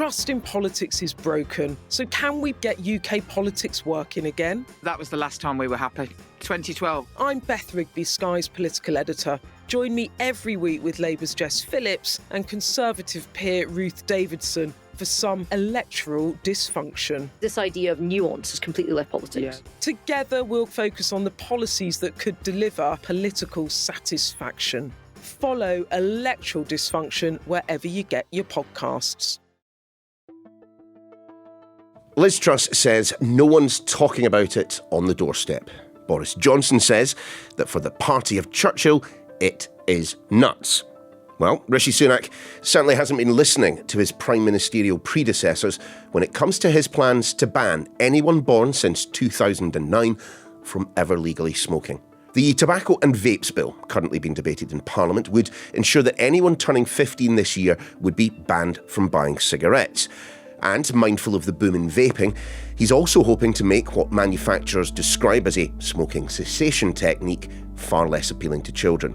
Trust in politics is broken, so can we get UK politics working again? That was the last time we were happy. 2012. I'm Beth Rigby, Sky's political editor. Join me every week with Labour's Jess Phillips and Conservative peer Ruth Davidson for some electoral dysfunction. This idea of nuance has completely left politics. Yeah. Together, we'll focus on the policies that could deliver political satisfaction. Follow Electoral Dysfunction wherever you get your podcasts. Liz Truss says no one's talking about it on the doorstep. Boris Johnson says that for the party of Churchill, it is nuts. Well, Rishi Sunak certainly hasn't been listening to his prime ministerial predecessors when it comes to his plans to ban anyone born since 2009 from ever legally smoking. The Tobacco and Vapes Bill, currently being debated in Parliament, would ensure that anyone turning 15 this year would be banned from buying cigarettes. And, mindful of the boom in vaping, he's also hoping to make what manufacturers describe as a smoking cessation technique far less appealing to children.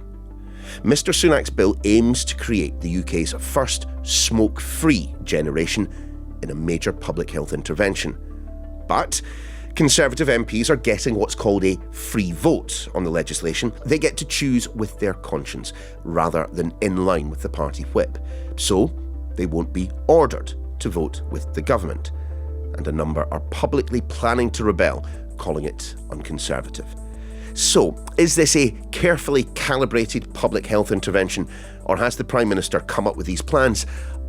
Mr Sunak's bill aims to create the UK's first smoke-free generation in a major public health intervention. But Conservative MPs are getting what's called a free vote on the legislation. They get to choose with their conscience, rather than in line with the party whip. So, they won't be ordered to vote with the government. And a number are publicly planning to rebel, calling it unconservative. So, is this a carefully calibrated public health intervention, or has the Prime Minister come up with these plans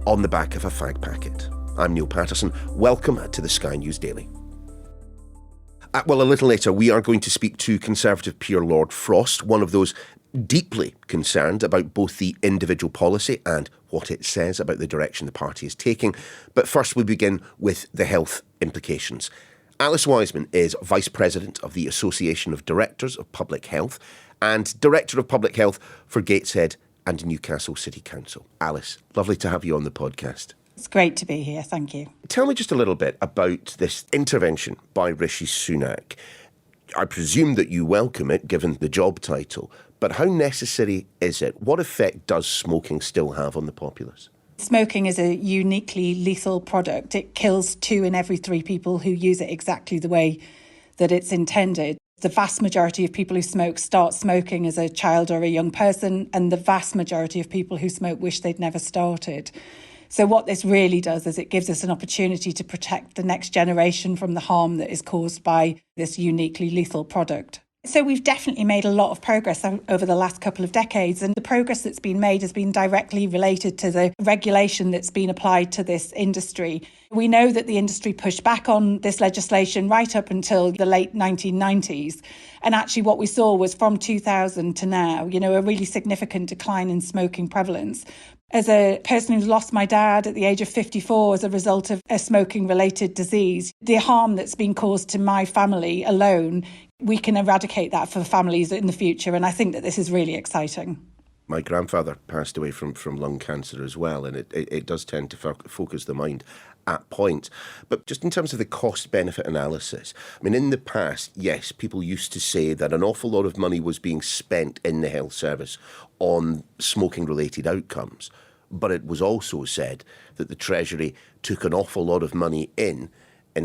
on the back of a fag packet? I'm Niall Paterson. Welcome to the Sky News Daily. Well, a little later, we are going to speak to Conservative peer Lord Frost, one of those deeply concerned about both the individual policy and what it says about the direction the party is taking. But first, we begin with the health implications. Alice Wiseman is Vice President of the Association of Directors of Public Health and Director of Public Health for Gateshead and Newcastle City Council. Alice, lovely to have you on the podcast. It's great to be here, thank you. Tell me just a little bit about this intervention by Rishi Sunak. I presume that you welcome it, given the job title, but how necessary is it? What effect does smoking still have on the populace? Smoking is a uniquely lethal product. It kills 2 in every 3 people who use it exactly the way that it's intended. The vast majority of people who smoke start smoking as a child or a young person, and the vast majority of people who smoke wish they'd never started. So what this really does is it gives us an opportunity to protect the next generation from the harm that is caused by this uniquely lethal product. So we've definitely made a lot of progress over the last couple of decades, and the progress that's been made has been directly related to the regulation that's been applied to this industry. We know that the industry pushed back on this legislation right up until the late 1990s. And actually what we saw was from 2000 to now, a really significant decline in smoking prevalence. As a person who's lost my dad at the age of 54 as a result of a smoking-related disease, the harm that's been caused to my family alone, we can eradicate that for families in the future. And I think that this is really exciting. My grandfather passed away from lung cancer as well, and it does tend to focus the mind at points. But just in terms of the cost-benefit analysis, I mean, in the past, yes, people used to say that an awful lot of money was being spent in the health service on smoking-related outcomes. But it was also said that the Treasury took an awful lot of money in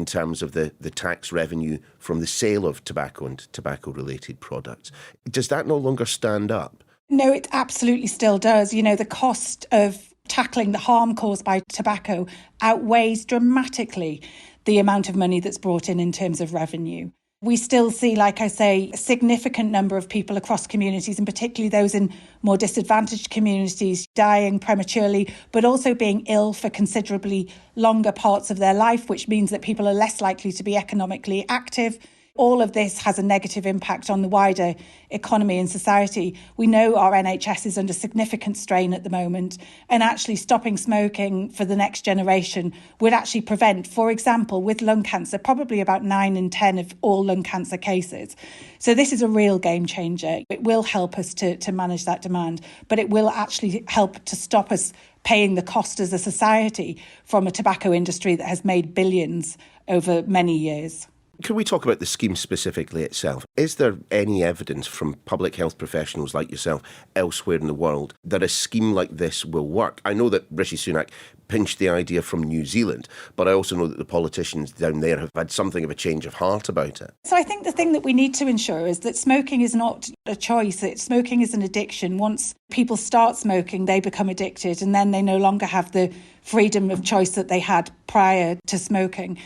terms of the tax revenue from the sale of tobacco and tobacco-related products. Does that no longer stand up? No, it absolutely still does. The cost of tackling the harm caused by tobacco outweighs dramatically the amount of money that's brought in terms of revenue. We still see, like I say, a significant number of people across communities, and particularly those in more disadvantaged communities, dying prematurely, but also being ill for considerably longer parts of their life, which means that people are less likely to be economically active. All of this has a negative impact on the wider economy and society. We know our NHS is under significant strain at the moment, and actually stopping smoking for the next generation would actually prevent, for example, with lung cancer, probably about 9 in 10 of all lung cancer cases. So this is a real game changer. It will help us to manage that demand, but it will actually help to stop us paying the cost as a society from a tobacco industry that has made billions over many years. Can we talk about the scheme specifically itself? Is there any evidence from public health professionals like yourself elsewhere in the world that a scheme like this will work? I know that Rishi Sunak pinched the idea from New Zealand, but I also know that the politicians down there have had something of a change of heart about it. So I think the thing that we need to ensure is that smoking is not a choice. Smoking is an addiction. Once people start smoking, they become addicted, and then they no longer have the freedom of choice that they had prior to smoking.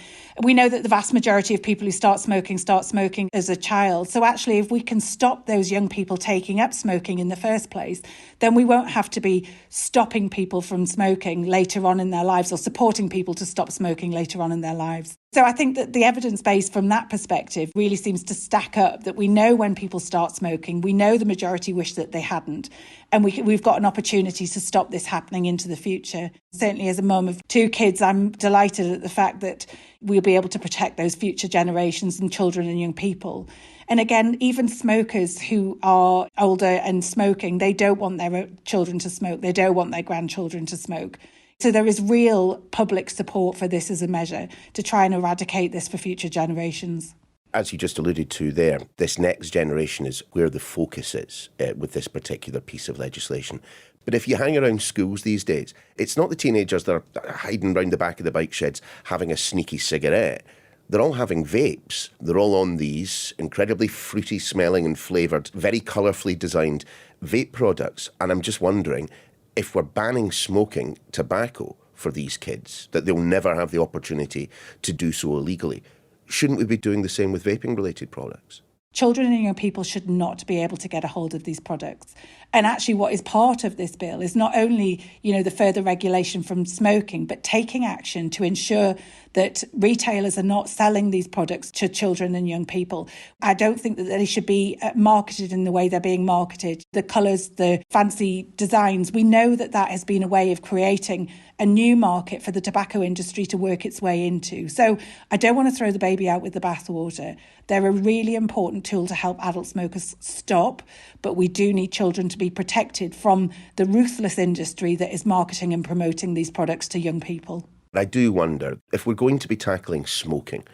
We know that the vast majority of people who start smoking as a child. So actually, if we can stop those young people taking up smoking in the first place, then we won't have to be stopping people from smoking later on in their lives or supporting people to stop smoking later on in their lives. So I think that the evidence base from that perspective really seems to stack up, that we know when people start smoking, we know the majority wish that they hadn't, and we've got an opportunity to stop this happening into the future. Certainly as a mum of 2 kids, I'm delighted at the fact that we'll be able to protect those future generations and children and young people. And again, even smokers who are older and smoking, they don't want their children to smoke. They don't want their grandchildren to smoke. So there is real public support for this as a measure to try and eradicate this for future generations. As you just alluded to there, this next generation is where the focus is with this particular piece of legislation. But if you hang around schools these days, it's not the teenagers that are hiding round the back of the bike sheds having a sneaky cigarette. They're all having vapes. They're all on these incredibly fruity smelling and flavoured, very colourfully designed vape products. And I'm just wondering, if we're banning smoking tobacco for these kids, that they'll never have the opportunity to do so illegally, shouldn't we be doing the same with vaping-related products? Children and young people should not be able to get a hold of these products. And actually what is part of this bill is not only, the further regulation from smoking, but taking action to ensure that retailers are not selling these products to children and young people. I don't think that they should be marketed in the way they're being marketed. The colours, the fancy designs, we know that that has been a way of creating a new market for the tobacco industry to work its way into. So I don't want to throw the baby out with the bathwater. They're a really important tool to help adult smokers stop, but we do need children to be protected from the ruthless industry that is marketing and promoting these products to young people. I do wonder, if we're going to be tackling smoking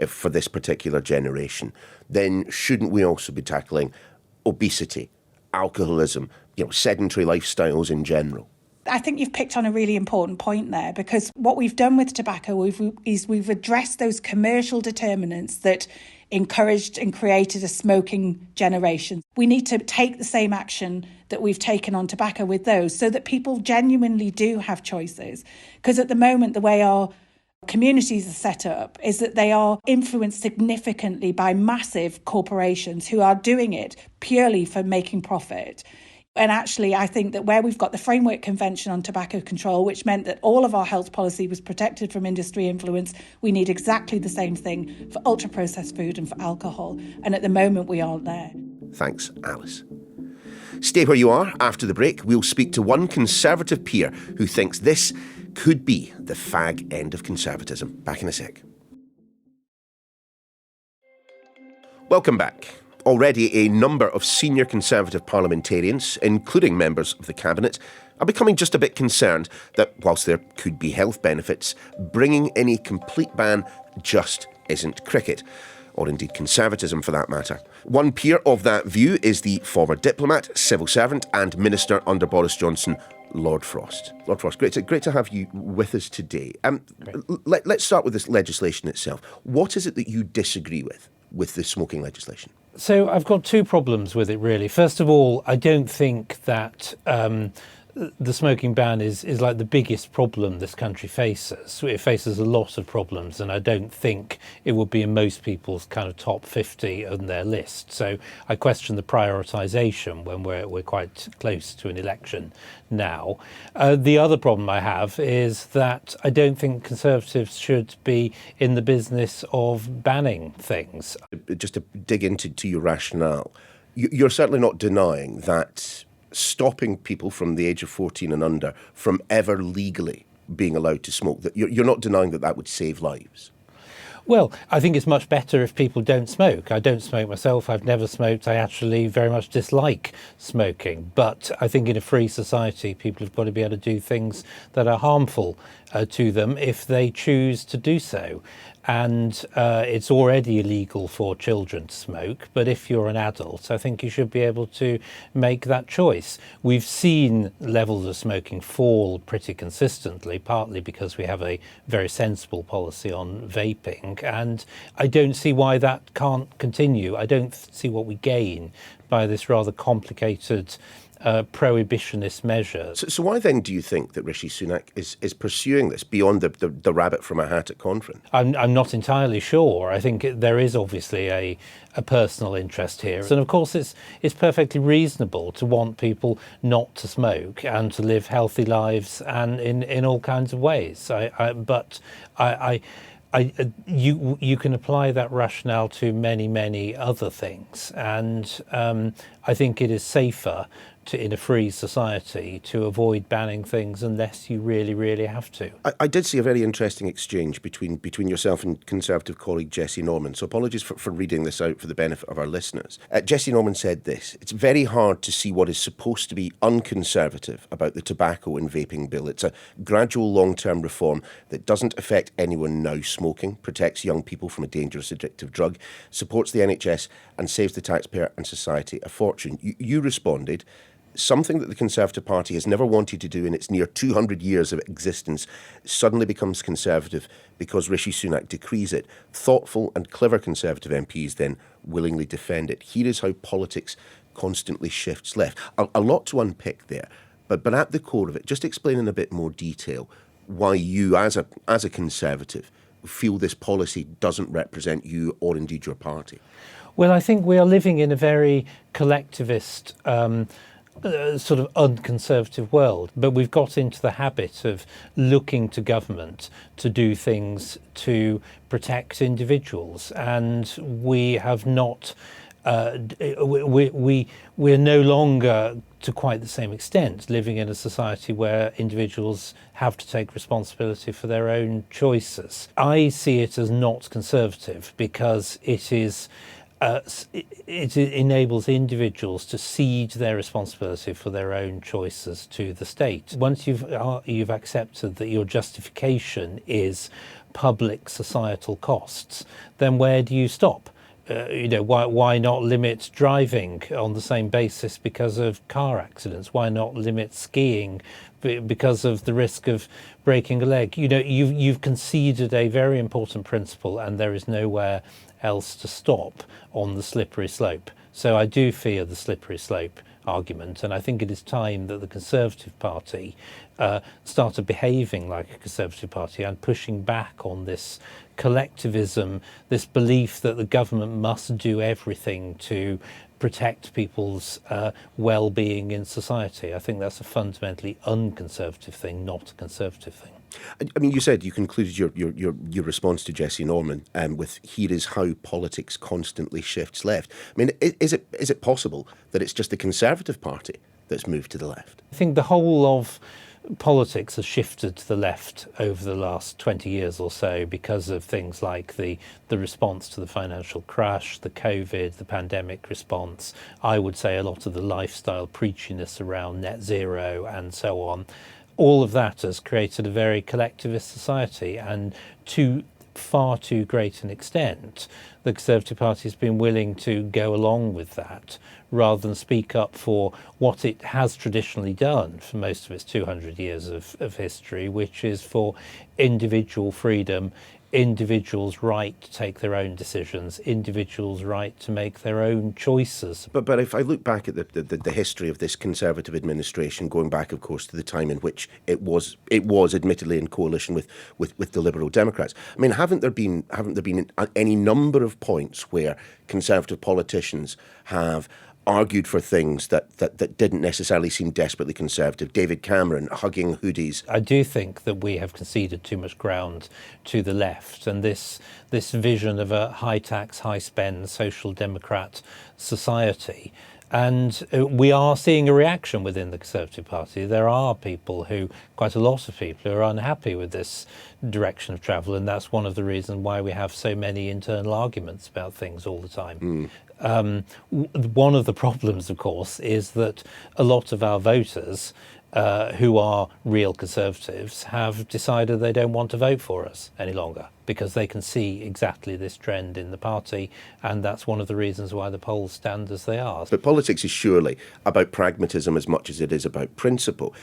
for this particular generation, then shouldn't we also be tackling obesity, alcoholism, sedentary lifestyles in general? I think you've picked on a really important point there, because what we've done with tobacco is we've addressed those commercial determinants that encouraged and created a smoking generation. We need to take the same action that we've taken on tobacco with those, so that people genuinely do have choices. Because at the moment, the way our communities are set up is that they are influenced significantly by massive corporations who are doing it purely for making profit. And actually, I think that where we've got the Framework Convention on Tobacco Control, which meant that all of our health policy was protected from industry influence, we need exactly the same thing for ultra-processed food and for alcohol. And at the moment, we aren't there. Thanks, Alice. Stay where you are. After the break, we'll speak to one Conservative peer who thinks this could be the fag end of conservatism. Back in a sec. Welcome back. Already a number of senior Conservative parliamentarians, including members of the Cabinet, are becoming just a bit concerned that whilst there could be health benefits, bringing in a complete ban just isn't cricket, or indeed conservatism for that matter. One peer of that view is the former diplomat, civil servant and minister under Boris Johnson, Lord Frost. Lord Frost, great to have you with us today. Let's start with this legislation itself. What is it that you disagree with the smoking legislation? So I've got 2 problems with it, really. First of all, I don't think that the smoking ban is like the biggest problem this country faces. It faces a lot of problems, and I don't think it would be in most people's kind of top 50 on their list. So I question the prioritisation when we're quite close to an election now. The other problem I have is that I don't think Conservatives should be in the business of banning things. Just to dig into your rationale, you're certainly not denying that stopping people from the age of 14 and under from ever legally being allowed to smoke, that you're not denying that would save lives. Well, I think it's much better if people don't smoke. I don't smoke myself. I've never smoked. I actually very much dislike smoking. But I think in a free society, people have got to be able to do things that are harmful to them if they choose to do so. And it's already illegal for children to smoke, but if you're an adult, I think you should be able to make that choice. We've seen levels of smoking fall pretty consistently, partly because we have a very sensible policy on vaping, and I don't see why that can't continue. I don't see what we gain by this rather complicated prohibitionist measure. So why then do you think that Rishi Sunak is pursuing this beyond the rabbit from a hat at conference? I'm not entirely sure. I think there is obviously a personal interest here. And of course it's perfectly reasonable to want people not to smoke and to live healthy lives and in all kinds of ways. You can apply that rationale to many other things, and I think it is safer in a free society to avoid banning things unless you really have to. I did see a very interesting exchange between yourself and Conservative colleague Jessie Norman, so apologies for reading this out for the benefit of our listeners. Jessie Norman said this: "It's very hard to see what is supposed to be unconservative about the tobacco and vaping bill. It's a gradual long-term reform that doesn't affect anyone now smoking, protects young people from a dangerous addictive drug, supports the NHS and saves the taxpayer and society a fortune." You responded, "Something that the Conservative Party has never wanted to do in its near 200 years of existence suddenly becomes Conservative because Rishi Sunak decrees it. Thoughtful and clever Conservative MPs then willingly defend it. Here is how politics constantly shifts left." A lot to unpick there, but at the core of it, just explain in a bit more detail why you, as a Conservative, feel this policy doesn't represent you or indeed your party. Well, I think we are living in a very collectivist sort of unconservative world, but we've got into the habit of looking to government to do things to protect individuals, and we have not we're no longer, to quite the same extent, living in a society where individuals have to take responsibility for their own choices. I see it as not conservative because it enables individuals to cede their responsibility for their own choices to the state. Once you've accepted that your justification is public societal costs, then where do you stop? Why not limit driving on the same basis because of car accidents? Why not limit skiing because of the risk of breaking a leg? You've conceded a very important principle, and there is nowhere else to stop on the slippery slope. So I do fear the slippery slope argument, and I think it is time that the Conservative Party started behaving like a Conservative Party and pushing back on this collectivism, this belief that the government must do everything to protect people's well-being in society. I think that's a fundamentally unconservative thing, not a conservative thing. I mean, you said you concluded your response to Jessie Norman with "here is how politics constantly shifts left." I mean, is it possible that it's just the Conservative Party that's moved to the left? I think the whole of politics has shifted to the left over the last 20 years or so because of things like the response to the financial crash, the COVID, the pandemic response. I would say a lot of the lifestyle preachiness around net zero and so on. All of that has created a very collectivist society, and to far too great an extent, the Conservative Party has been willing to go along with that rather than speak up for what it has traditionally done for most of its 200 years of history, which is for individual freedom, individuals' right to take their own decisions, individuals' right to make their own choices. But if I look back at the history of this Conservative administration, going back, of course, to the time in which it was admittedly in coalition with the Liberal Democrats. I mean, haven't there been any number of points where Conservative politicians have argued for things that didn't necessarily seem desperately conservative? David Cameron hugging hoodies. I do think that we have conceded too much ground to the left, and this vision of a high tax, high spend social democrat society. And we are seeing a reaction within the Conservative Party. There are quite a lot of people who are unhappy with this direction of travel, and that's one of the reasons why we have so many internal arguments about things all the time. One of the problems, of course, is that a lot of our voters who are real Conservatives, have decided they don't want to vote for us any longer because they can see exactly this trend in the party, and that's one of the reasons why the polls stand as they are. But politics is surely about pragmatism as much as it is about principle.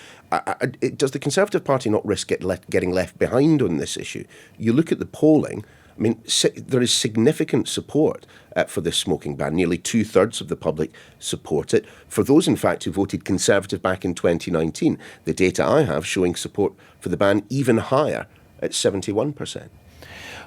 Does the Conservative Party not risk getting left behind on this issue? You look at the polling. I mean, there is significant support for this smoking ban. Nearly 2/3 of the public support it. For those, in fact, who voted Conservative back in 2019, the data I have showing support for the ban even higher at 71%.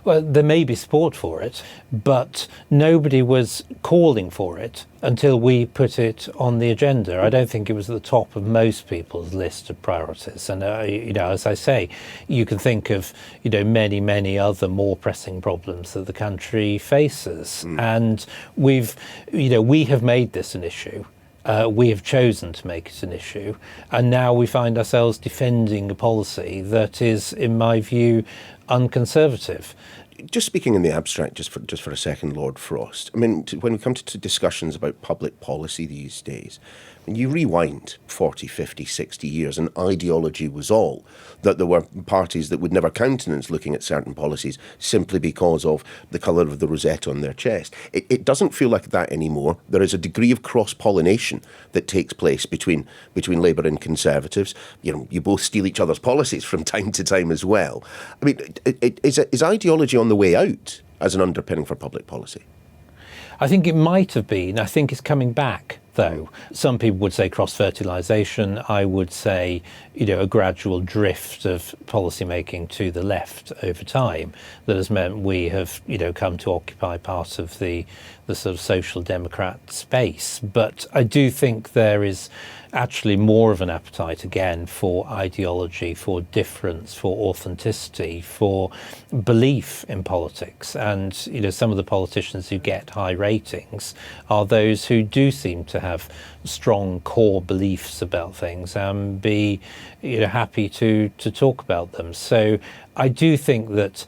Well, there may be support for it, but nobody was calling for it until we put it on the agenda. I don't think it was at the top of most people's list of priorities. And, as I say, you can think of, many, many other more pressing problems that the country faces. And we have made this an issue. We have chosen to make it an issue. And now we find ourselves defending a policy that is, in my view, unconservative. Just speaking in the abstract, just for a second, Lord Frost. I mean, when we come to discussions about public policy these days, when you rewind 40, 50, 60 years, and ideology was all, that there were parties that would never countenance looking at certain policies simply because of the colour of the rosette on their chest. It doesn't feel like that anymore. There is a degree of cross-pollination that takes place between Labour and Conservatives. You both steal each other's policies from time to time as well. I mean, is ideology on the way out as an underpinning for public policy? I think it might have been. I think it's coming back, though. Some people would say cross-fertilisation. I would say, a gradual drift of policymaking to the left over time that has meant we have, come to occupy part of the sort of social democrat space. But I do think there is actually more of an appetite again for ideology, for difference, for authenticity, for belief in politics. And, some of the politicians who get high ratings are those who do seem to have strong core beliefs about things and be, happy to talk about them. So I do think that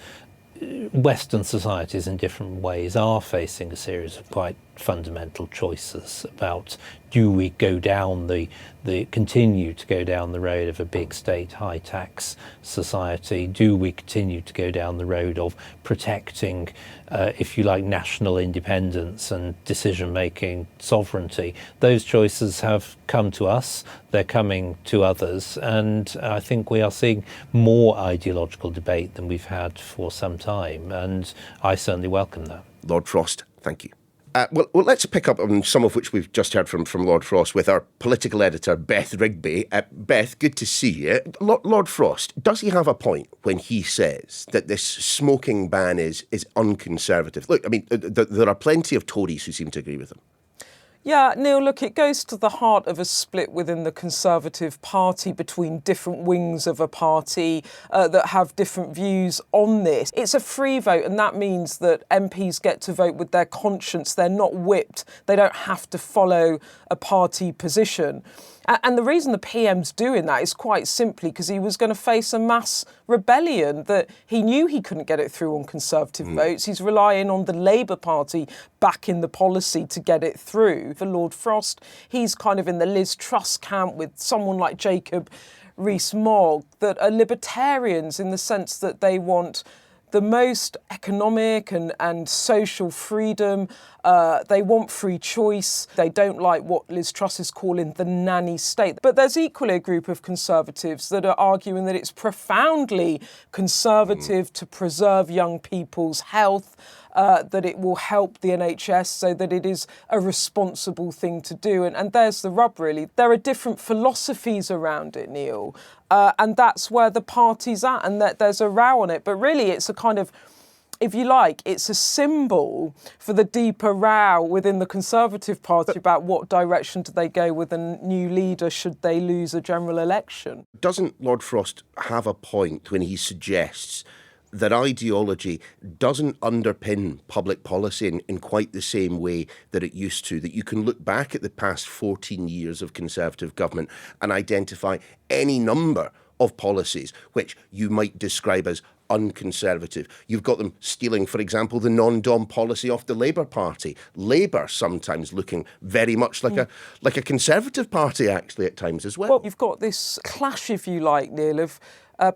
Western societies in different ways are facing a series of quite fundamental choices about, do we go down continue to go down the road of a big state, high tax society? Do we continue to go down the road of protecting, if you like, national independence and decision-making sovereignty? Those choices have come to us, they're coming to others, and I think we are seeing more ideological debate than we've had for some time, and I certainly welcome that. Lord Frost, thank you. Well, let's pick up on some of which we've just heard from Lord Frost with our political editor, Beth Rigby. Beth, good to see you. Lord Frost, does he have a point when he says that this smoking ban is unconservative? Look, I mean, there are plenty of Tories who seem to agree with him. Yeah, Neil, look, it goes to the heart of a split within the Conservative Party between different wings of a party that have different views on this. It's a free vote, and that means that MPs get to vote with their conscience. They're not whipped. They don't have to follow a party position. And the reason the PM's doing that is quite simply because he was going to face a mass rebellion, that he knew he couldn't get it through on Conservative votes. He's relying on the Labour Party backing the policy to get it through. For Lord Frost, he's kind of in the Liz Truss camp with someone like Jacob Rees-Mogg, that are libertarians in the sense that they want the most economic and social freedom. They want free choice. They don't like what Liz Truss is calling the nanny state. But there's equally a group of Conservatives that are arguing that it's profoundly conservative to preserve young people's health, that it will help the NHS, so that it is a responsible thing to do. And there's the rub, really. There are different philosophies around it, Neil, and that's where the party's at, and that there's a row on it. But really, it's a kind of, if you like, it's a symbol for the deeper row within the Conservative Party about what direction do they go with a new leader should they lose a general election. Doesn't Lord Frost have a point when he suggests that ideology doesn't underpin public policy in quite the same way that it used to, that you can look back at the past 14 years of Conservative government and identify any number of policies which you might describe as unconservative. You've got them stealing, for example, the non-dom policy off the Labour Party. Labour sometimes looking very much like a Conservative party, actually, at times as well. Well, you've got this clash, if you like, Neil, of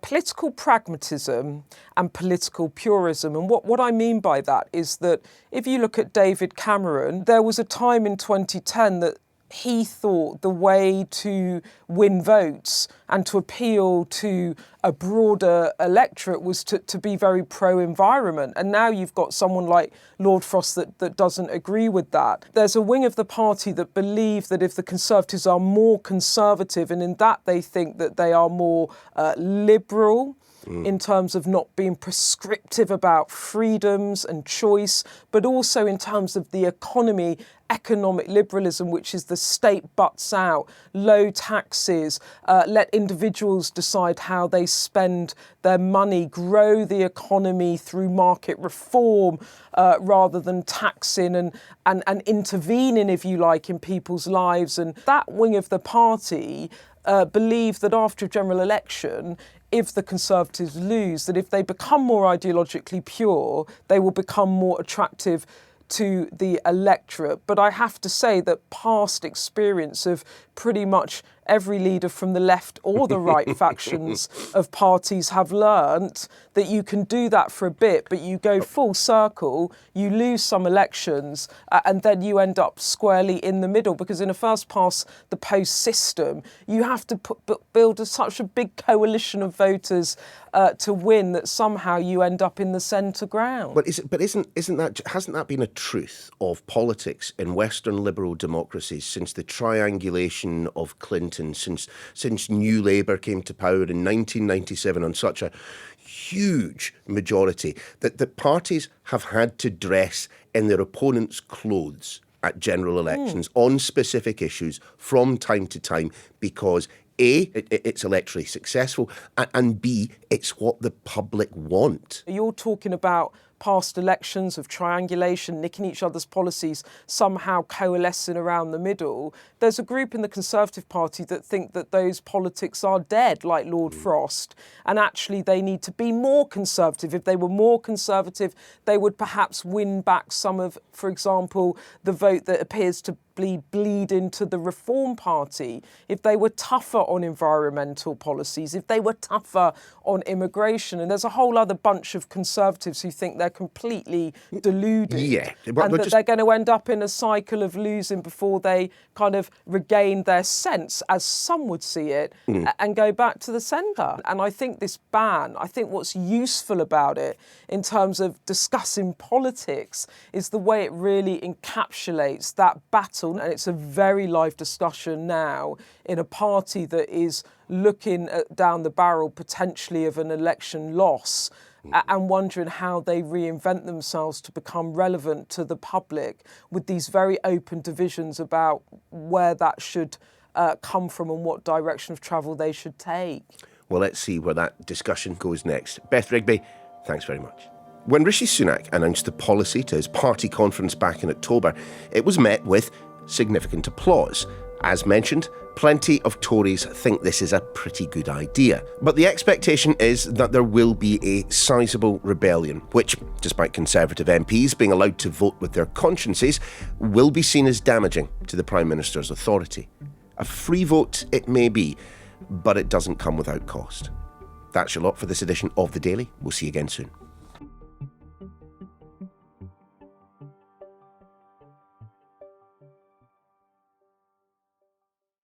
political pragmatism and political purism. And what I mean by that is that if you look at David Cameron, there was a time in 2010 that he thought the way to win votes and to appeal to a broader electorate was to be very pro-environment. And now you've got someone like Lord Frost that doesn't agree with that. There's a wing of the party that believe that if the Conservatives are more conservative, and in that they think that they are more liberal, in terms of not being prescriptive about freedoms and choice, but also in terms of the economy, economic liberalism, which is the state butts out, low taxes, let individuals decide how they spend their money, grow the economy through market reform rather than taxing and intervening, if you like, in people's lives. And that wing of the party believe that after a general election, if the Conservatives lose, that if they become more ideologically pure, they will become more attractive to the electorate. But I have to say that past experience of pretty much every leader from the left or the right factions of parties have learnt that you can do that for a bit, but you go full circle, you lose some elections, and then you end up squarely in the middle, because in a first past the post system, you have to build such a big coalition of voters to win that somehow you end up in the centre ground. But hasn't that been a truth of politics in Western liberal democracies since the triangulation of Clinton, since New Labour came to power in 1997 on such a huge majority, that the parties have had to dress in their opponents' clothes at general elections on specific issues from time to time because A, it's electorally successful, and B, it's what the public want. You're talking about past elections of triangulation, nicking each other's policies, somehow coalescing around the middle. There's a group in the Conservative Party that think that those politics are dead, like Lord Frost, and actually they need to be more conservative. If they were more conservative, they would perhaps win back some of, for example, the vote that appears to bleed into the Reform Party. If they were tougher on environmental policies, if they were tougher on immigration. And there's a whole other bunch of Conservatives who think they're completely deluded. Yeah. And that they're going to end up in a cycle of losing before they kind of regain their sense, as some would see it, and go back to the centre. And I think this ban, I think what's useful about it in terms of discussing politics is the way it really encapsulates that battle. And it's a very live discussion now in a party that is looking down the barrel potentially of an election loss and wondering how they reinvent themselves to become relevant to the public with these very open divisions about where that should come from and what direction of travel they should take. Well, let's see where that discussion goes next. Beth Rigby, thanks very much. When Rishi Sunak announced the policy to his party conference back in October, it was met with significant applause. As mentioned, plenty of Tories think this is a pretty good idea. But the expectation is that there will be a sizable rebellion, which, despite Conservative MPs being allowed to vote with their consciences, will be seen as damaging to the Prime Minister's authority. A free vote it may be, but it doesn't come without cost. That's your lot for this edition of The Daily. We'll see you again soon.